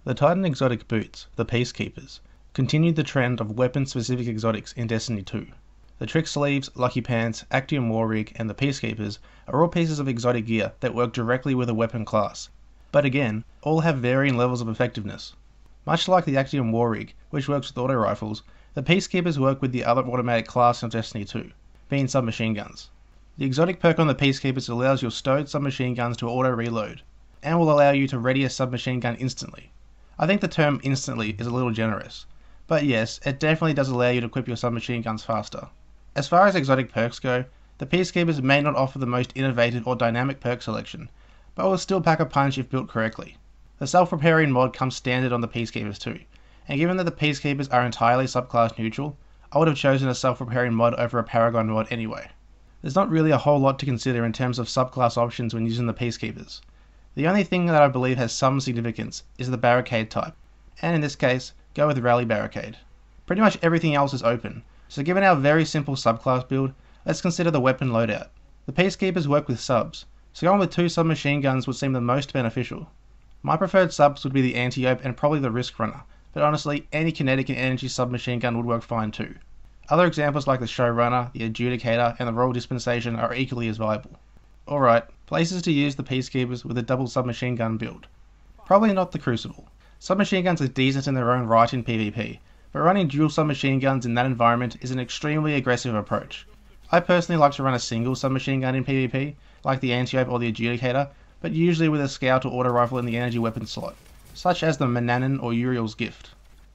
The Titan exotic boots, the Peacekeepers, continued the trend of weapon-specific exotics in Destiny 2. The Trick Sleeves, Lucky Pants, Actium War Rig, and the Peacekeepers are all pieces of exotic gear that work directly with a weapon class, but again, all have varying levels of effectiveness. Much like the Actium War Rig, which works with auto rifles, the Peacekeepers work with the other automatic class in Destiny 2, being submachine guns. The exotic perk on the Peacekeepers allows your stowed submachine guns to auto-reload, and will allow you to ready a submachine gun instantly. I think the term instantly is a little generous, but yes, it definitely does allow you to equip your submachine guns faster. As far as exotic perks go, the Peacekeepers may not offer the most innovative or dynamic perk selection, but will still pack a punch if built correctly. The self-repairing mod comes standard on the Peacekeepers too, and given that the Peacekeepers are entirely subclass neutral, I would have chosen a self-repairing mod over a Paragon mod anyway. There's not really a whole lot to consider in terms of subclass options when using the Peacekeepers. The only thing that I believe has some significance is the barricade type, and in this case, go with Rally Barricade. Pretty much everything else is open, so given our very simple subclass build, let's consider the weapon loadout. The Peacekeepers work with subs, so going with 2 submachine guns would seem the most beneficial. My preferred subs would be the Anti-Ope and probably the Risk Runner, but honestly, any kinetic and energy submachine gun would work fine too. Other examples like the Showrunner, the Adjudicator, and the Royal Dispensation are equally as viable. Alright, places to use the Peacekeepers with a double submachine gun build. Probably not the Crucible. Submachine guns are decent in their own right in PvP, but running dual submachine guns in that environment is an extremely aggressive approach. I personally like to run a single submachine gun in PvP, like the Anti-Ope or the Adjudicator, but usually with a Scout or auto rifle in the energy weapon slot, such as the Mannanan or Uriel's Gift.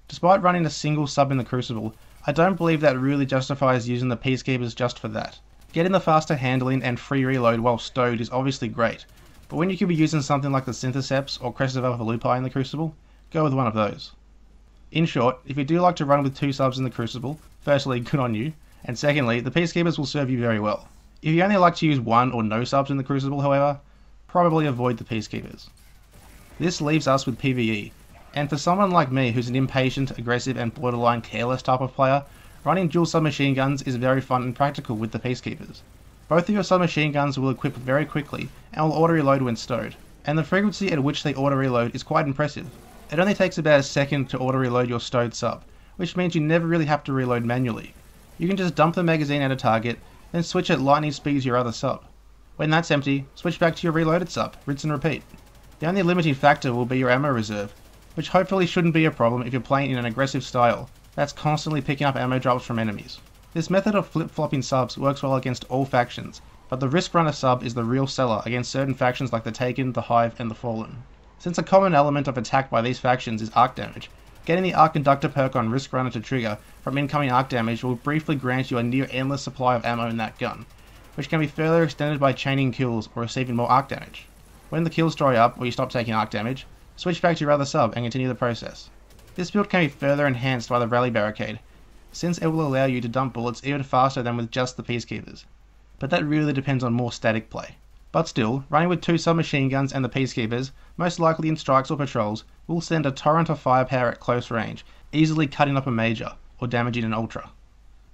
Despite running a single sub in the Crucible, I don't believe that really justifies using the Peacekeepers just for that. Getting the faster handling and free reload while stowed is obviously great, but when you could be using something like the Syntheseps or Crest of Alpha Lupi in the Crucible, go with one of those. In short, if you do like to run with 2 subs in the Crucible, firstly, good on you, and secondly, the Peacekeepers will serve you very well. If you only like to use 1 or no subs in the Crucible, however, probably avoid the Peacekeepers. This leaves us with PvE, and for someone like me who's an impatient, aggressive and borderline careless type of player, running dual submachine guns is very fun and practical with the Peacekeepers. Both of your submachine guns will equip very quickly and will auto-reload when stowed, and the frequency at which they auto-reload is quite impressive. It only takes about a second to auto-reload your stowed sub, which means you never really have to reload manually. You can just dump the magazine at a target, then switch at lightning speed to your other sub. When that's empty, switch back to your reloaded sub, rinse and repeat. The only limiting factor will be your ammo reserve, which hopefully shouldn't be a problem if you're playing in an aggressive style that's constantly picking up ammo drops from enemies. This method of flip-flopping subs works well against all factions, but the Risk Runner sub is the real seller against certain factions like the Taken, the Hive, and the Fallen. Since a common element of attack by these factions is arc damage, getting the Arc Conductor perk on Risk Runner to trigger from incoming arc damage will briefly grant you a near endless supply of ammo in that gun, which can be further extended by chaining kills or receiving more arc damage. When the kills dry up or you stop taking arc damage, switch back to your other sub and continue the process. This build can be further enhanced by the Rally Barricade, since it will allow you to dump bullets even faster than with just the Peacekeepers, but that really depends on more static play. But still, running with 2 submachine guns and the Peacekeepers, most likely in strikes or patrols, will send a torrent of firepower at close range, easily cutting up a major, or damaging an ultra.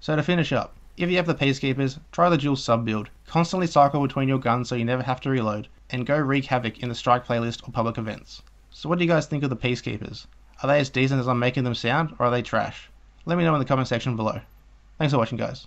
So to finish up, if you have the Peacekeepers, try the dual sub build, constantly cycle between your guns so you never have to reload, and go wreak havoc in the strike playlist or public events. So what do you guys think of the Peacekeepers? Are they as decent as I'm making them sound, or are they trash? Let me know in the comment section below. Thanks for watching, guys.